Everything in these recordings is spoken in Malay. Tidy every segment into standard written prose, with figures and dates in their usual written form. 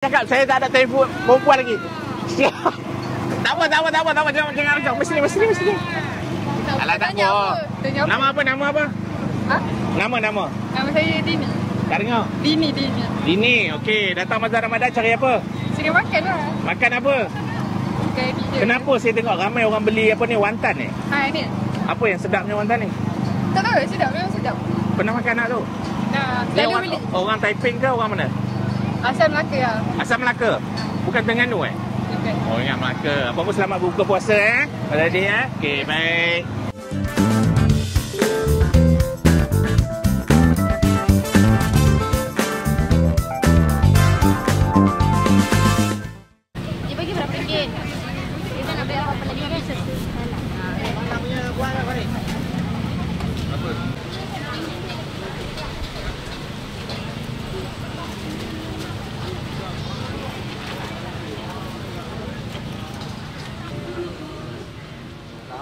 Cakap saya tak ada telefon perempuan lagi. Tak apa. Jangan. Mesti. Alah tak apa. Nama apa? Ha? Nama. Nama saya Dini. Tak dengar? Dini. Okey, datang Bazar Ramadan cari apa? Cari makan lah. Makan apa? Makan ni je. Kenapa saya tengok ramai orang beli apa ni, wonton ni? Ha, ni. Apa yang sedapnya wonton ni? Tak tahu, sedap. Memang sedap. Pernah makan tak tu? Nah, Dia selalu beli. orang Taiping ke orang mana? Asal Melaka lah. Asal Melaka? Bukan Terengganu Bukan. Oh, ingat Melaka. Apa pun selamat buka puasa pada dia Okey, baik. Dia bagi berapa ringgit? Kita nak bayar apa lagi kan? Mana punya buah apa ni? Apa?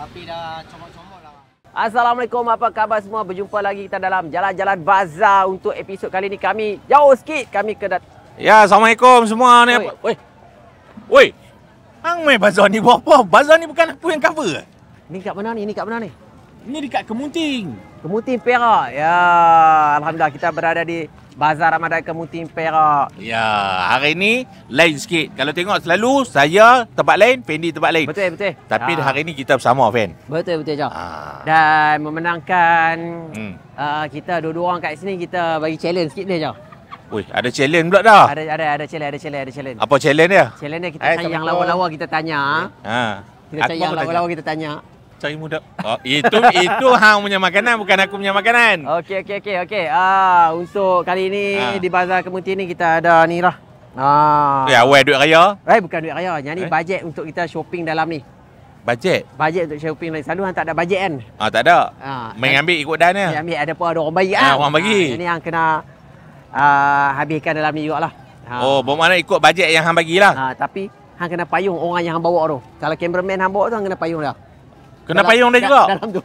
Tapi dah comot-comot lah. Assalamualaikum, apa khabar semua? Berjumpa lagi kita dalam Jalan-Jalan Bazar. Untuk episod kali ni kami jauh sikit. Kami ke Ya, Assalamualaikum semua ni. Oi. Hang main bazar ni buat apa? Bazar ni bukan aku yang cover. Ni kat mana ni? Ni dekat Kemunting. Kemunting Perak. Ya, alhamdulillah kita berada di Bazar Ramadan Kemunting Perak. Ya, hari ni lain sikit. Kalau tengok selalu saya tempat lain, Fendi tempat lain. Betul. Tapi hari ni kita bersama, Fen. Betul Jom. Dan memenangkan kita dua-dua orang kat sini, kita bagi challenge sikit dia, Jom. Oi, ada challenge pula dah. Ada challenge. Apa challenge dia? Challenge dia kita cari yang lawa-lawa kita tanya. Kita cari yang lawa-lawa kita tanya. Cari muda. Oh, itu hang punya makanan, bukan aku punya makanan. Okey. Untuk kali ni di Bazar Kemunting ni kita ada ni lah. Ya, awal duit raya. Bukan duit raya. Yang ni bajet untuk kita shopping dalam ni. Bajet untuk shopping ni. Selalu hang tak ada bajet kan? Tak ada. Main ambil ikut dan dia. Ambil ada pun ada orang bagi kan? Orang bagi. Yang ni hang kena habiskan dalam ni jugalah. Oh, bermakna ikut bajet yang hang bagilah. Tapi hang kena payung orang yang hang bawa tu. Kalau cameraman hang bawa tu, hang kena payung dah. Kena payung dia juga? Dalam tu.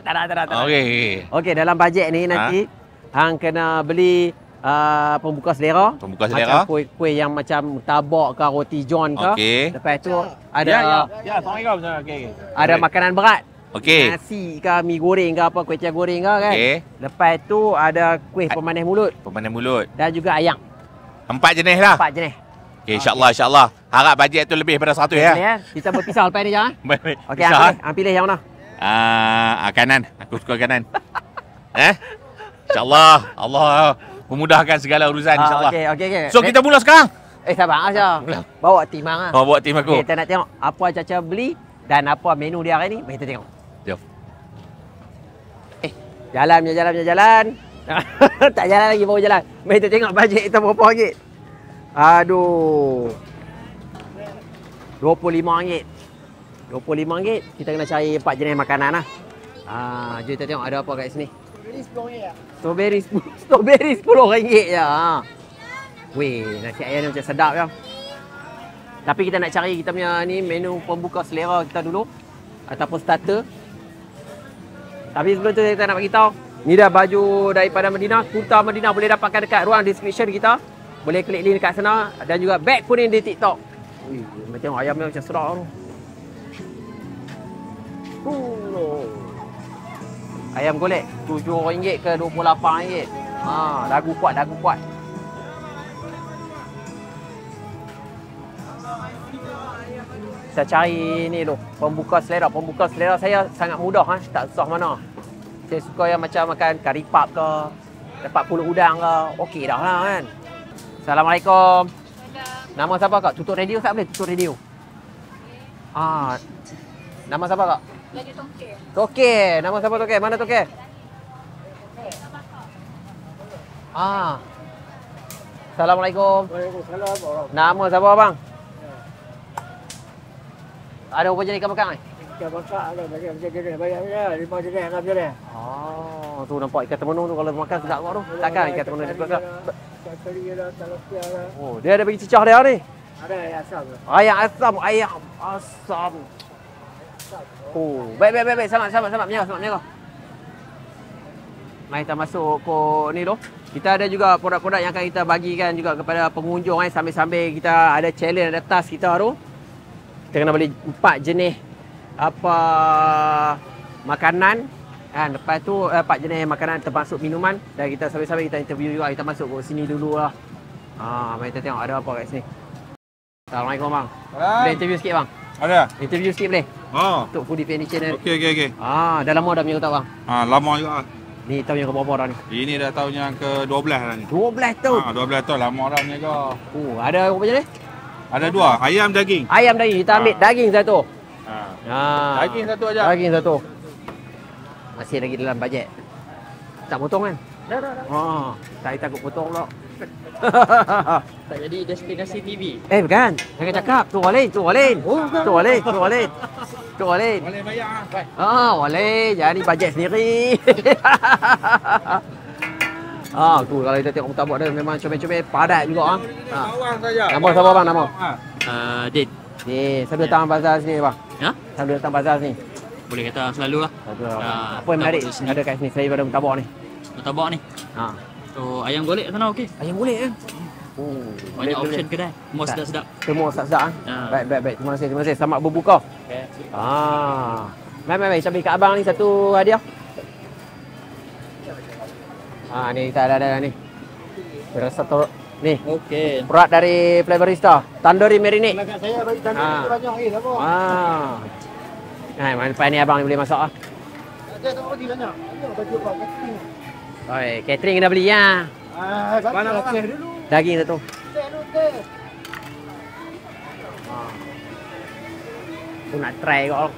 Tak ada. Okey, dalam bajet ni nanti hang kena beli pembuka selera. Macam kuih yang macam tabak ke, roti john ke. Okey. Lepas tu ada Assalamualaikum. Okey. Ada makanan berat. Okey. Nasi ke, mi goreng ke apa, kuih tiaw goreng ke kan. Okey. Lepas tu ada kuih pemanis mulut. Dan juga ayam. 4 jenis lah. 4 jenis. Okey, insya-Allah. Harap bajet tu lebih daripada 100 ya. Kita berpisah lepas ni jangan. Baik. Okey, hang pilih yang mana? Kanan. Aku suka kanan. InsyaAllah. Allah memudahkan segala urusan insyaAllah. Okey. So kita mula sekarang. Sabar aja. Bawa tim hang. Bawa tim aku. Kita nak tengok apa Caca beli dan apa menu dia hari ni. Mari kita tengok. Jom. Jalan. Tak jalan lagi, baru jalan. Mari kita tengok bajet kita berapa ringgit. Aduh. RM25. RM25. Kita kena cari 4 jenis makanan lah. Jom kita tengok ada apa kat sini. Strawberry RM10 je. Weh, nasi ayam ni macam sedap ya. Tapi kita nak cari kita punya ni menu pembuka selera kita dulu ataupun starter. Tapi sebelum tu kita nak bagi tahu, ni dah baju daripada Medina, kurta Medina boleh dapatkan dekat ruang description kita. Boleh klik link dekat sana dan juga beg kuning di TikTok. Wih, tengok ayam ni macam sedap tu. Ayam golek RM7 ke RM28. Dagu kuat. Kita cari ni tu, pembuka selera. Pembuka selera saya sangat mudah tak susah mana. Saya suka yang macam makan kari pap ke, dapat pulut udang ke, okey dah lah kan. Assalamualaikum. Nama siapa kak? Tutup radio tak boleh? Tutup radio. Nama siapa kak? Toke. Nama siapa Toke? Mana Toke? Assalamualaikum. Waalaikumsalam. Nama siapa abang? Ada berapa jenis ikan bakar ni? Ikan bakar ada banyak jenis. Banyak 5 jenis, 6 jenis. Tu nampak ikan temenung tu kalau makan sedap kau tu. Takkan ikan temenung dia sedap. Ikan teri ada, tilapia ada. Oh, dia ada bagi cicah dia ni. Ada ayam asam. Ayam asam. Oh, baik. Selamat menjaga. Mari kita masuk ke ni tu. Kita ada juga produk-produk yang akan kita bagikan juga kepada pengunjung sambil-sambil kita ada challenge, ada task kita tu. Kita kena beli 4 jenis apa makanan kan. Lepas tu 4 jenis makanan termasuk minuman dan kita sambil-sambil kita interview juga. Kita masuk ke sini dululah. Mari kita tengok ada apa kat sini. Assalamualaikum bang. Boleh interview sikit bang? Ada? Interview sikit boleh? Untuk Foodie Furniture ni. Okey. Dah lama dah punya tak bang? Lama juga. Ni tahun yang ke-berapa dah ni? Ini dah tahun yang ke-12 dah ni. 12 tahun? 12 tahun, lama dah menjaga. Ada apa jenis? Ada 2, ayam daging. Ayam daging, kita ambil daging satu. Daging satu aja. Daging satu. Masih lagi dalam bajet. Tak potong kan? Dah. Saya takut potong pula. Tak jadi destinasi TV. Bukan. Jangan cakap. Tu Walin. Boleh bayar Boleh. Jadi bajet sendiri. Tu kalau kita tengok mutabak dia memang comel-comel padat juga. Bawang saja. Nama siapa bang nama? Din. Ni, saya datang bazar sini bang. Ha? Saya datang bazar sini. Boleh kata selalu lah. Apa yang menarik ada kat sini saya pada mutabak ni? Mutabak ni. So ayam golek sana okey. Ayam golek kan? Banyak option kedai. Semua sedap-sedap. Semua sedap. Baik. Terima kasih. Selamat berbuka. Okey. Baik. Saya bagi kat abang ni satu hadiah. Ni kita ada ni. Satu ni. Okey. Berat dari Flavorista. Tandoori marinade. Dekat saya bagi tandoori banyak lagi tak apa. Lepas ni abang ni boleh masak Saya tak bagi banyak. Baju apa? Catering kena beli ya. Mana teh dulu? Daging satu. Teh. Tu nak try kau.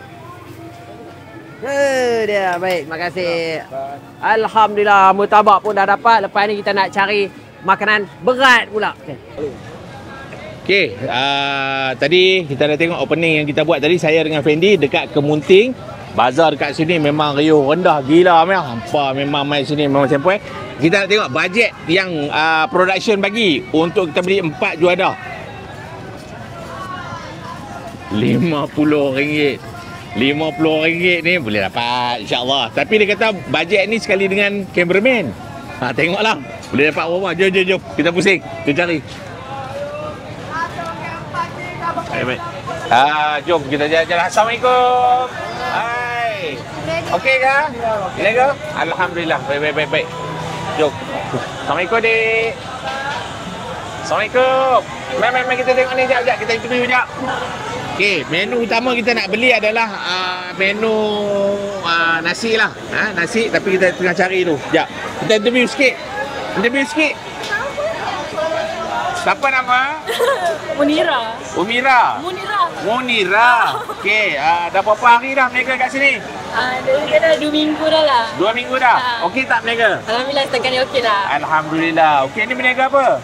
Dia baik, terima kasih. Alhamdulillah, mutabak pun dah dapat. Lepas ni kita nak cari makanan berat pula. Okey, tadi kita dah tengok opening yang kita buat tadi, saya dengan Fendi dekat Kemunting. Bazar dekat sini memang riuh rendah gila memang. Hampa memang main sini memang sempoi. Kita nak tengok bajet yang production bagi untuk kita beli 4 juadah. RM50. RM50 ni boleh dapat insya-Allah. Tapi dia kata bajet ni sekali dengan cameraman. Tengoklah. Boleh dapat berapa? Jom. Kita pusing. Kita cari. Baik. Jom kita jalan-jalan. Assalamualaikum. Hai. Okey ke? Boleh ke? Alhamdulillah. Baik. Jom. Assalamualaikum, Dik. Assalamualaikum. Mari kita tengok ni jap. Kita interview jap. Okey, menu utama kita nak beli adalah menu nasi lah. Nasi tapi kita tengah cari tu. Jap. Kita interview sikit. Siapa nama? Munira. Munira. Okey, dah berapa hari dah berniaga kat sini? Dia dah 2 minggu dah lah. 2 minggu dah. Okey tak berniaga? Alhamdulillah setakat ni okey lah. Alhamdulillah. Okey, ni berniaga apa?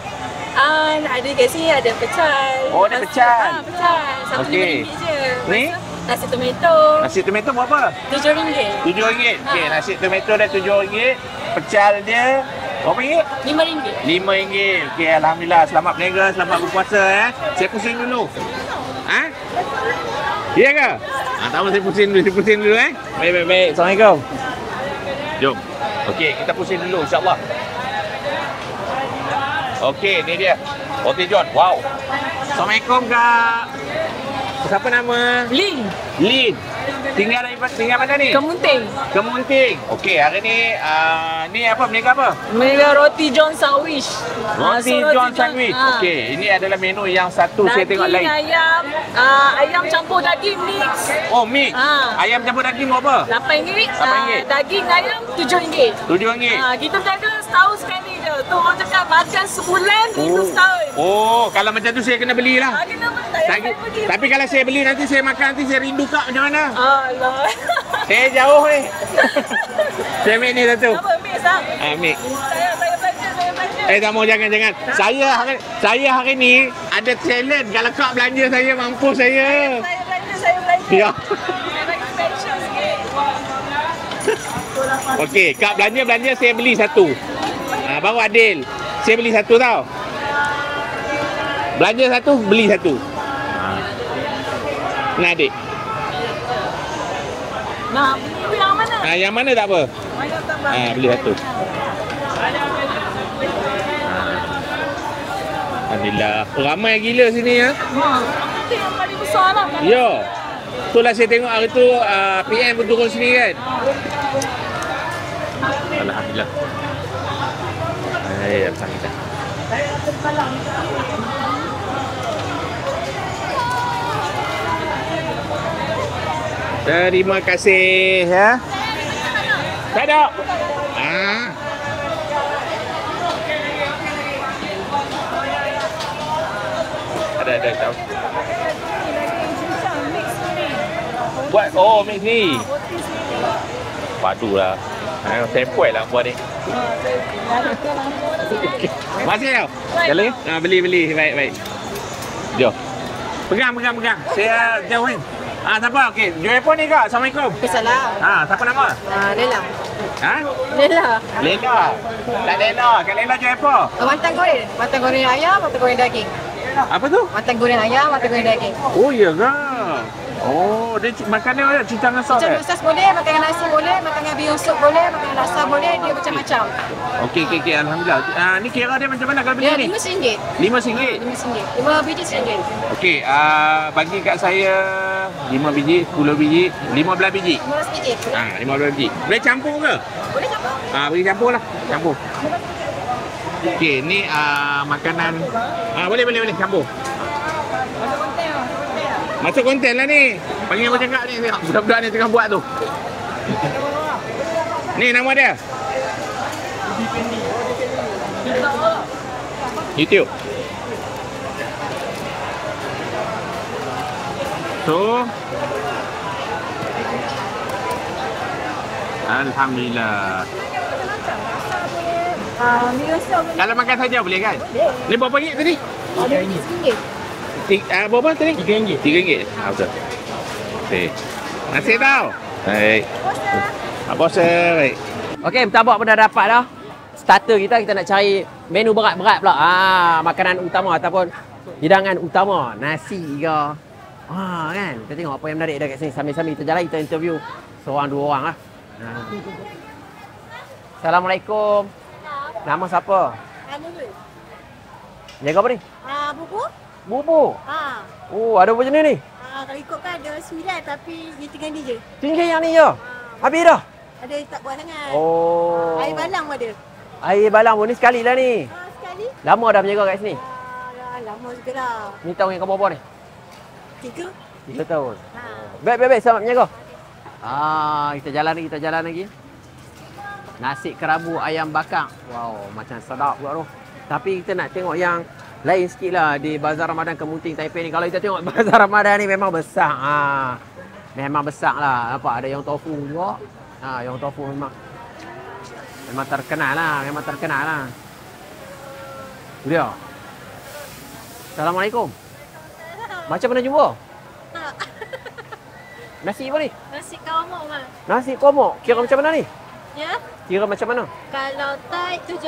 Ada kat sini ada pecel. Oh, ada pecel. Pecel. Satu Okey. RM5 je. Ni? Nasi tomato. Nasi tomato berapa? RM7. RM7. Okey, nasi tomato dah RM7. Pecel dia berapa ringgit? RM5. RM5. Okey, alhamdulillah. Selamat berniaga, selamat berpuasa Saya pusing dulu. Ya ke? Tak apa, saya pusing dulu Baik. Assalamualaikum. Jom. Okey, kita pusing dulu insya-Allah. Okey, ni dia. Roti John. Wow. Assalamualaikum, Kak. Siapa nama? Lin. Tinggal mana ni? Kemunting. Okey, hari ni ni apa berniaga apa? Mereka roti John sandwich. Roti John sandwich. Okey, ini adalah menu yang satu saya tengok lain. Ayam campur daging mix. Oh, mix. Ayam campur daging berapa? RM8. Daging ayam RM7. RM7. Kita jaga setahun sekali je. Tu orang cakap makan sebulan rindu setahun. Oh, kalau macam tu saya kena belilah. Tapi kalau saya beli nanti saya makan nanti saya rindu kak macam mana? Allah. Saya jauh ni. Saya ambil ni satu. Apa mix ah? Ambil. Saya belanja. Tak mau jangan. Saya hari ni ada talent. Kalau kak belanja saya mampus saya. Saya belanja. Ya. Saya bagi special sikit. Okey, kak belanja saya beli satu. Baru adil. Saya beli satu tau. Belanja satu, beli satu. Ni adik. Nah, beli yang mana? Yang mana tak apa. Beli satu. Alhamdulillah. Ramai gila sini ya. Itu yang paling besar lah. Ya. Itulah saya tengok hari tu PM pun turun sini kan. Alhamdulillah. Alhamdulillah. Terima kasih ya. Tak ada. Ada tahu. Buat mix ni. Padu lah. Tempoi lah buat ni. Masih tau. Jalan ni? Beli. Baik. Jom. Pegang. Saya jauh ni. Siapa? Okey. Jual apa ni kak? Assalamualaikum. Salam. Siapa nama? Lela. Lela. Tak Lela. Kak Lela jual apa? Mantan goreng ayam, mantan goreng daging. Apa tu? Mantan goreng ayam, mantan goreng daging. Oh, iya ke? Oh, dia makanan ada cicang dengan sos Macam sas boleh, makan dengan nasi boleh, makan dengan bihun sup boleh, makan dengan laksa boleh, dia macam-macam. Okey. Alhamdulillah. Ni kira dia macam mana kalau beli Dia ni? RM5. RM5? RM5. 5 biji RM1. Okey, bagi kat saya 5 biji, 10 biji, 15 biji. 15 biji. 15 biji. Boleh campur ke? Boleh campur. Bagi campur lah. Campur. Okey, ni makanan. Boleh campur. Masuk konten lah ni. Panggil aku cakap ni. Tengok budak-budak ni tengah buat tu. Ni nama dia. YouTube. So, alhamdulillah. Kalau makan saja boleh kan? Ni berapa ringgit tadi? RM1. Berapa tadi? RM3. RM3. Betul. Okey. Nasib tau. Baik. Puasa. Baik. Okey, mentabak pun dah dapat dah. Starter kita nak cari menu berat-berat pula. Makanan utama ataupun hidangan utama. Nasi ke. Kan. Kita tengok apa yang menarik dah kat sini. Sambil-sambil kita jalan, kita interview seorang dua orang lah. Assalamualaikum. Nama siapa? Jaga apa ni? Bubur. Oh, ada apa jenis ni? Kalau ikutkan ada 9 tapi dia tinggal ni je. Tinggal yang ni je? Habis dah? Ada tak buat sangat. Oh. Air balang pun ada. Air balang pun ni sekali lah ni. Sekali. Lama dah berjaga kat sini? Lama juga dah. Ni tahun yang kau berapa ni? 3. 3 tahun. Baik. Selamat menjaga. Kita jalan lagi. Nasi kerabu ayam bakar. Wow, macam sedap pula tu. Tapi kita nak tengok yang lain sikit lah di Bazar Ramadan Kemunting Taipei ni. Kalau kita tengok Bazar Ramadan ni memang besar. Memang besar lah. Nampak ada yang tofu juga. Yang tofu memang terkenal lah. Dia. Assalamualaikum. Macam mana jumpa? Nasi apa ni? Nasi kawamok mah. Nasi komok. Kira macam mana ni? Ya. Kira macam mana? Kalau Thai 17,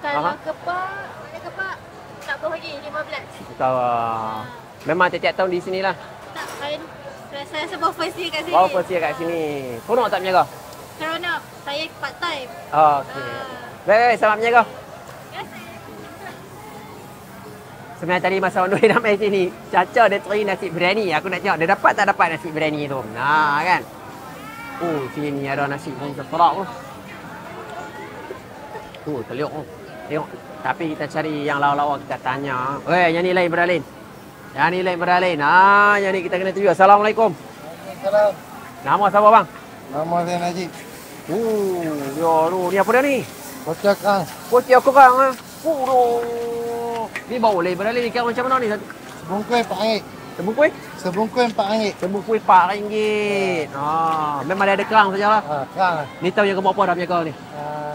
kalau kepak tak apa lagi 15. Tahu. Memang tiap-tiap tahun di sinilah. Tak kain. Saya sebab first year kat sini. Oh, first year kat sini. Seronok tak menjaga? Seronok. Saya part time. Okey. Baik, selamat menjaga. Sebenarnya tadi masa Ondoy nak main sini, Caca dia try nasi biryani. Aku nak tengok dia dapat tak dapat nasi biryani tu. Kan. Oh, sini ada nasi pun terserak tu. Terliuk tu. Tengok. Tapi kita cari yang lawa-lawa, kita tanya. Yang ni lain beralin. Yang ni kita kena interview. Assalamualaikum. Waalaikumsalam. Nama siapa bang? Nama saya Najib. Ni apa dia ni? Kocak Ang. Kocak kerang ah. Ni bau boleh beralin ni kira macam mana ni? Sebungkus RM4. Sebungkus? Sebungkus RM4. Sebungkus RM4. Memang dia ada kerang sajalah. Kerang. Ni tahun yang keberapa dah menjaga ni?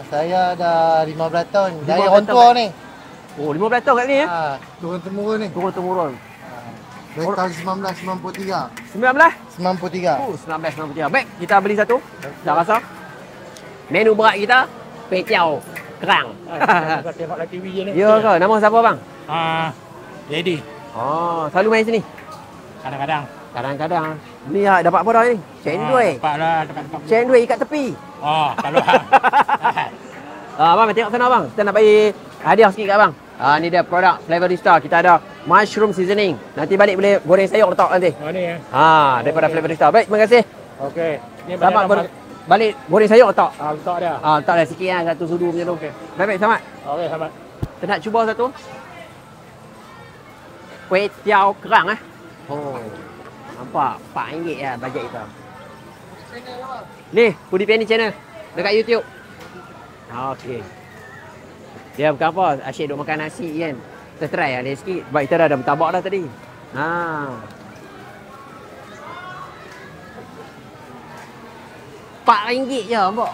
Saya dah 15 tahun. Dari 15 orang tua tahun. ni. Oh, 15 tahun kat ni ya? Turun-temurun ni. Turun-temurun. Dari tahun 1993. 19? 93. 1993. Baik, kita beli satu. Dah rasa. Menu berat kita, pei tiao kerang. Tengok lah TV je ni. Ya ke? Nama siapa bang? Jadi. Selalu main sini? Kadang-kadang. Kadang-kadang. Ni dapat apa dah ni? Cendui. Dapatlah dekat-dekat. Cendui ikat tepi. Kalau Abang tengok sana bang. Kita nak bagi hadiah sikit kat abang. Ni dia produk Flavorista. Kita ada mushroom seasoning. Nanti balik boleh goreng sayur letak nanti. Ni ya. Daripada Flavorista. Baik, terima kasih. Okey. Ni Selamat balik goreng sayur letak. letak dia. Letak dah sikit kan, satu sudu macam tu. Baik, selamat. Okey, selamat. Kita nak cuba satu. Kuih tiao kerang nampak RM4 lah bajet kita. Ni, Foodie Penny channel dekat YouTube. Okey. Dia bukan apa, asyik duk makan nasi kan. Kita try lah dia sikit. Sebab kita dah ada bertabak dah tadi. RM4 je nampak.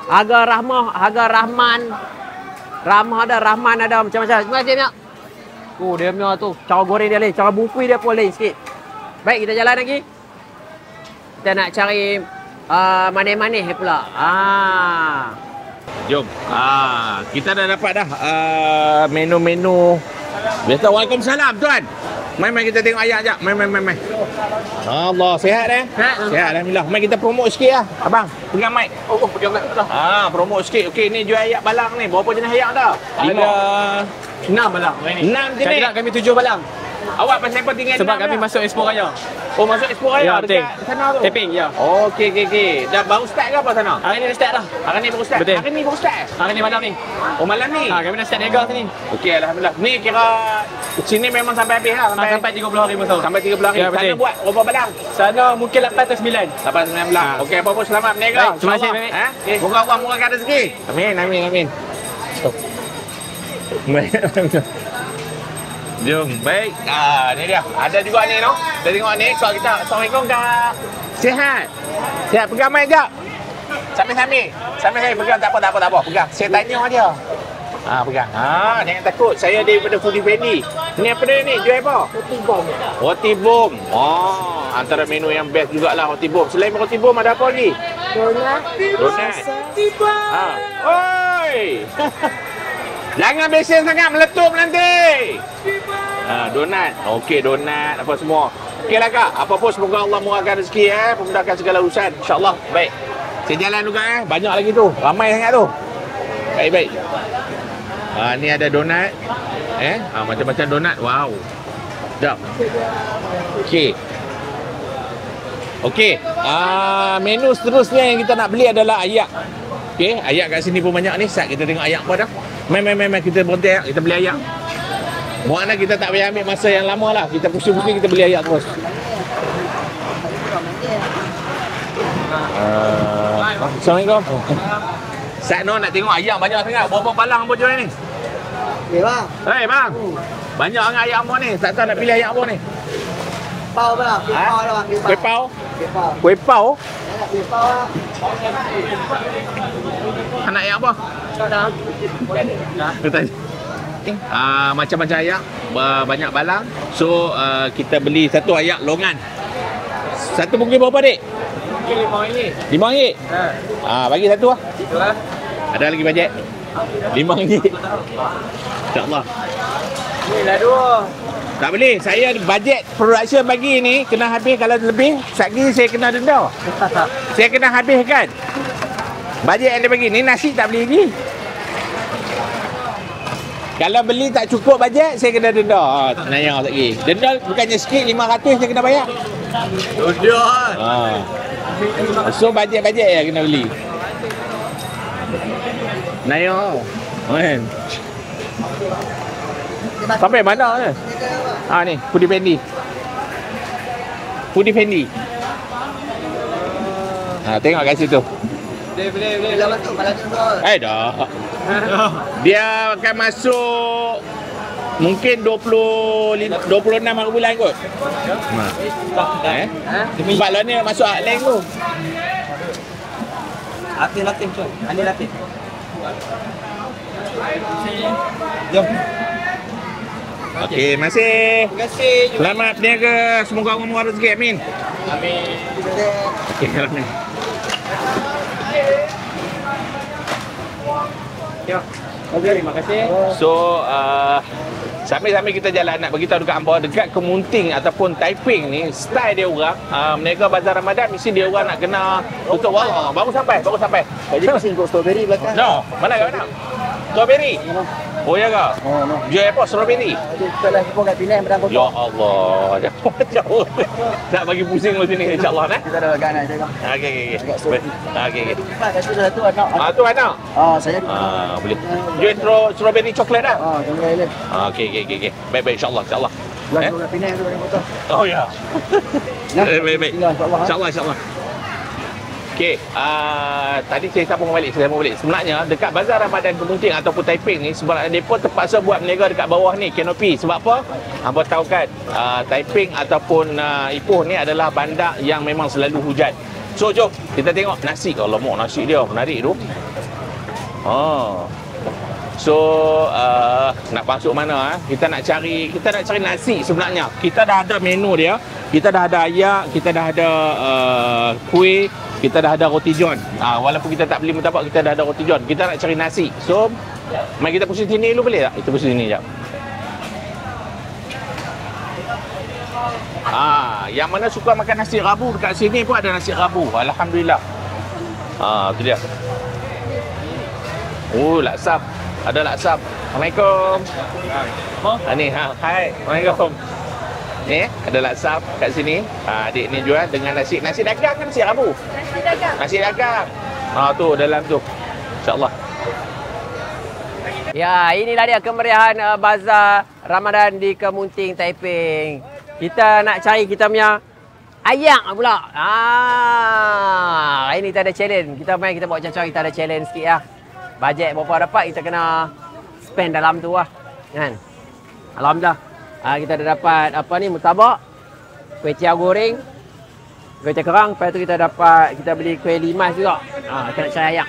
Harga Rahmah, harga Rahman. Ramah ada, Rahman ada, macam-macam. Terima kasih banyak. Dia punya tu, cara goreng dia lain, cara bungkus dia pun lain sikit. Baik, kita jalan lagi. Kita nak cari manis-manis pula. Jom. Kita dah dapat dah menu-menu. Biasa. Waalaikumsalam tuan. Mai kita tengok ayak jap. Mai. Allah, sihat eh? Sihat alhamdulillah. Mai kita promote sikit lah. Abang, pegang mic. Pegang mic betul. Promote sikit. Okey, ni jual ayak balang ni. Berapa jenis ayak dah? Ada 6 balang. 6 jenis. Kami 7 balang. Awak pasal apa tinggal Sebab 6 kami dah? masuk Expo Raya. Oh, masuk Expo Raya dekat sana tu? Taping, ya. Okey. Dah baru start ke apa sana? Hari ni dah start dah. Hari ni baru start? Betul. Hari ni baru start? Hari ni malam ni. Oh, malam ni? Kami dah start niaga sini. Okey, alhamdulillah. Ni kira sini memang sampai habis lah? Sampai 30 hari masa. Sampai 30 hari. Ya, Sana betul. buat berapa balang? Sana mungkin 8 atau 9. 8-9 belang. Okey, apa-apa selamat berniaga. Baik, terima kasih, baik. Okay. Moga Allah murahkan rezeki. Amin. Jom, baik. Ni dia. Ada juga ni, no? Kita tengok ni. Kalau kita, Assalamualaikum, Kak. Sihat? Sihat, pegang mic jap. Sambil pegang, tak apa. Pegang. Saya tanya dia. Pegang. Jangan takut. Saya daripada Foodie Penny. Ni apa dia ni? Jual apa? Roti bom. Antara menu yang best jugalah roti bom. Selain roti bom, ada apa lagi? Donat. Oi! Jangan besen sangat, meletup nanti. Donat. Okey, donat apa semua. Okeylah Kak. Apa pun semoga Allah murahkan rezeki memudahkan segala urusan. InsyaAllah. Baik. Saya jalan juga Banyak lagi tu. Ramai sangat tu. Baik. Ni ada donat. Macam-macam donat. Wow. Sedap. Okey. Menu seterusnya yang kita nak beli adalah ayak. Okey, ayak kat sini pun banyak ni. Sat kita tengok ayak apa dah. Mai kita berhenti ayak, kita beli ayak. Maknanya kita tak payah ambil masa yang lama lah. Kita pusing-pusing kita beli ayak terus. Assalamualaikum. Sat nak tengok ayak banyak sangat. Berapa balang apa jual ni? Bang. Hei bang. Banyak sangat ayak apa ni? Tak tahu nak pilih ayak apa ni? Pau bang. Pau lah bang. Kuih pau? Kuih pau? Kuih pau lah. Anak ayak apa? Macam-macam ayak, banyak balang. So kita beli satu ayak longan. Satu bungkus berapa dik? RM5. RM5? Bagi satu lah. Ada lagi bajet? RM5. InsyaAllah. Ni lah dua. Tak boleh. Saya bajet production bagi ni kena habis. Kalau lebih, sekali saya kena denda. Saya kena habiskan. Bajet yang dia bagi ni nasi tak beli lagi. Kalau beli tak cukup bajet, saya kena denda. Tak nanya lagi. Denda bukannya sikit, RM500 saya kena bayar. So bajet-bajet ya kena beli. Naya. Kan. Sampai mana ni? Ni, Foodie Penny. Tengok kat situ. Boleh. Dah masuk balang tu. Dah. Dia akan masuk mungkin 26 hari bulan kot. Sebab lah ni masuk Akleng tu. Latih tu. Ani latih. Jom. Okey, masih. Terima kasih. Selamat berniaga. Semoga Allah murah rezeki. Amin. Okey, amin. Terima kasih. So sambil-sambil kita jalan nak beritahu dekat hangpa, dekat Kemunting ataupun Taiping ni, style dia orang berniaga bazar Ramadan mesti dia orang nak kena tutup warung. Baru sampai. Jadi pasal ikut strawberry belakang. No, mana kau nak? Strawberry. Oh ya ke? Oh, no. Jual apa? Strawberry. Kita lah jumpa kat Penang Padang Ya Kota. Allah, jauh. Nak bagi pusing lu sini insya-Allah nah. Kita ada ganas jaga. Okey. Agak sulit. Okey. Satu anak. Tu anak. Saya Boleh. Jual strawberry coklat dah. Tunggu Island. Okey. Baik insya-Allah. Belah kat Penang tu Padang Kota. Oh ya. Baik. InsyaAllah. InsyaAllah. Okey, tadi saya sambung balik. Sebenarnya dekat Bazar Ramadan Kemunting ataupun Taiping ni sebenarnya mereka terpaksa buat berniaga dekat bawah ni, kanopi. Sebab apa? Hangpa tahu kan, Taiping ataupun Ipoh ni adalah bandar yang memang selalu hujan. So, jom kita tengok nasi. Kalau mau nasi dia menarik tu. So, nak masuk mana? Kita nak cari nasi sebenarnya. Kita dah ada menu dia. Kita dah ada ayak, kita dah ada kuih, kita dah ada roti john. Walaupun kita tak beli murtabak, kita dah ada roti john. Kita nak cari nasi. So, mari kita pusing sini dulu boleh tak? Kita pusing sini jap. Yang mana suka makan nasi rabu dekat sini pun ada nasi rabu. Alhamdulillah. Tu dia. Oh, laksam. Ada laksam. Assalamualaikum. Ni, hai. Assalamualaikum. Ni, ada laksam kat sini. Adik ni jual dengan nasi dagang kan, nasi rabu? Nasi dagang. Tu dalam tu. InsyaAllah. Ya, inilah dia kemeriahan Bazar Ramadan di Kemunting, Taiping. Kita nak cari kita punya ayak pula. Hari ni kita ada challenge. Kita buat macam-macam, kita ada challenge sikit lah. Bajet berapa dapat, kita kena spend dalam tu lah. Kan? Alhamdulillah. Kita dah dapat apa ni, murtabak, kuih tiaw goreng, kuih tiaw kerang. Lepas tu kita beli kuih limas juga. Kita nak cari ayak.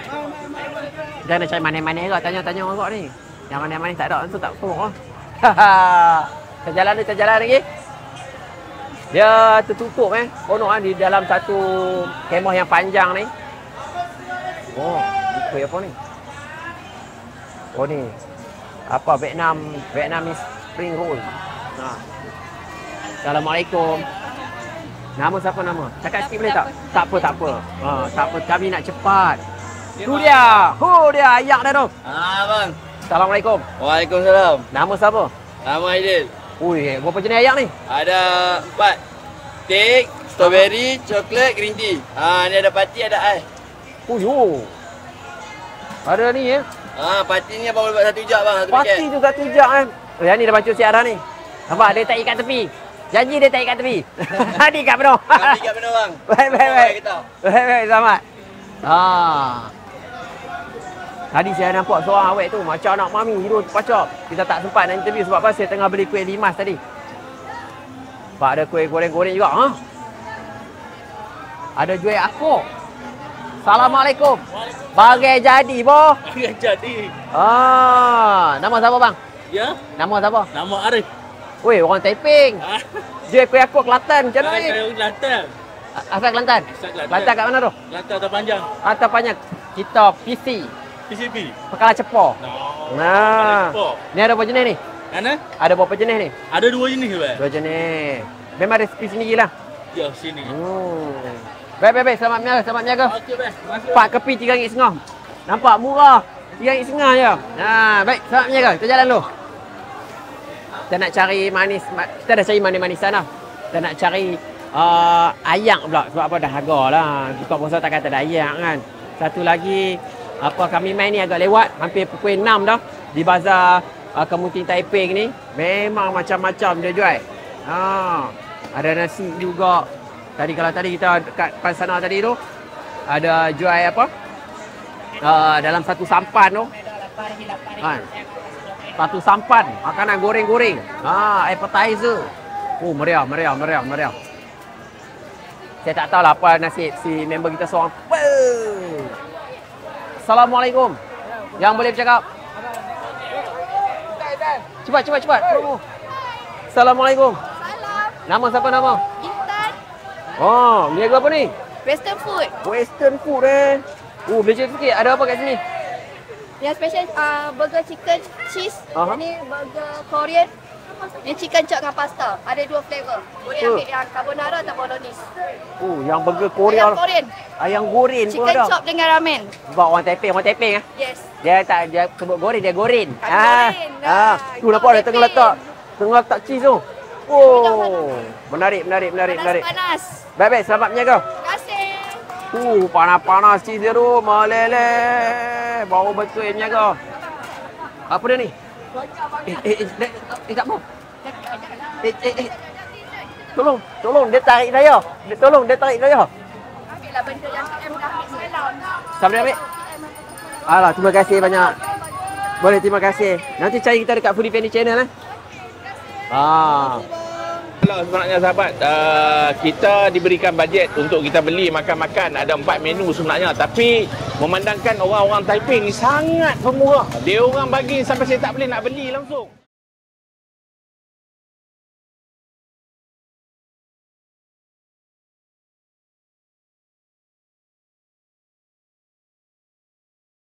Kita nak cari manis-manis juga. Tanya orang ni. Yang manis-manis tak ada tu tak perlu lah. Kita jalan lagi. Dia tertutup konok di dalam satu kemah yang panjang ni. Kuih apa ni? Ni. Apa Vietnamese spring roll. Assalamualaikum. Nama siapa nama? Cakap sikit boleh tak? Tak apa. Tak apa, kami nak cepat. Tu dia. Dia ayak dah tu. Bang. Assalamualaikum. Waalaikumsalam. Nama siapa? Nama Aidil. Berapa jenis ayak ni? Ada 4. Cake, strawberry, coklat, green tea. Ni ada parti, ada ais. Ada ni ya. Parti ni abang boleh buat 1 jam bang, 1 paket. Parti tu 1 jam kan. Yang ni dah baca siaran ni. Nampak dia tak ikat tepi. Janji dia tak ikat tepi. Dia ikat penuh. Kami ikat benar bang. Baik. Baik, selamat. Tadi saya nampak seorang awet tu macam anak mami hidup terpacak. Kita tak sempat nak interview sebab apa? Saya tengah beli kuih limas tadi. Pak ada kuih goreng-goreng juga. Ada jual aku. Assalamualaikum. Bagai jadi, boh. Bagai jadi. Nama siapa bang? Ya? Nama siapa? Nama Arif. Weh, orang Taiping. Jual kuih aku Kelantan. Macam mana ni? Kelantan. Asal Kelantan? Kelantan kat mana tu? Kelantan atau panjang? Atau panjang. Kita PC. PCB. Pekala Cepo. Ni ada berapa jenis ni? Mana? Ada berapa jenis ni? Ada 2 jenis bang. 2 jenis. Memang resipi sendiri lah. Ya, sini. Baik. Selamat menjaga. Okey bang. Masuk. 4 kepi RM3.5. Nampak murah. RM3.5 je. Baik, selamat menjaga. Kita jalan dulu. Kita nak cari manis. Kita dah cari manis-manisan lah. Kita nak cari ayak pula. Sebab apa, dah harga lah. Buka puasa tak kata ada ayak kan. Satu lagi, kami main ni agak lewat. Hampir pukul 6 dah. Di Bazar Kemunting Taiping ni. Memang macam-macam dia jual. Ada nasi juga. Kalau tadi kita dekat depan sana tadi tu, ada jual apa? Dalam satu sampan tu. Satu sampan makanan goreng-goreng. Appetizer. Meriah. Saya tak tahulah apa nasib si member kita seorang. Assalamualaikum. Yang boleh bercakap? Cepat. Assalamualaikum. Salam. Nama siapa nama? Intan. Niaga apa ni? Western food. Western food boleh cerita sikit, ada apa kat sini? Yang special burger chicken cheese. Aha. Ini burger Korean. Yang chicken chop dengan pasta. Ada 2 flavor. Boleh ambil yang carbonara atau bolognese. Oh, yang burger Korea. Ayam goreng. Ayam goreng pun Chicken ada. chop dengan ramen. Sebab orang Taiping eh. Yes. Dia tak dia sebut goreng, dia goreng. Goreng. Tu nampak dia tengah letak cheese tu. Oh, menarik. Panas. Baik, selamat menjaga. Terima kasih. Panas cheese dia tu, meleleh. Bau betul yang menjaga. Apa dia ni? Tak mau. Tolong dia tarik saya. Dia tarik saya. Ambillah benda yang PM dah ambil semalam. Siapa dia ambil? Alah, terima kasih banyak. Boleh, terima kasih. Nanti cari kita dekat Foodie Fendi channel Kalau sebenarnya sahabat, kita diberikan bajet untuk kita beli makan-makan. Ada 4 menu sebenarnya. Tapi memandangkan orang-orang Taiping ni sangat pemurah. Dia orang bagi sampai saya tak boleh nak beli langsung.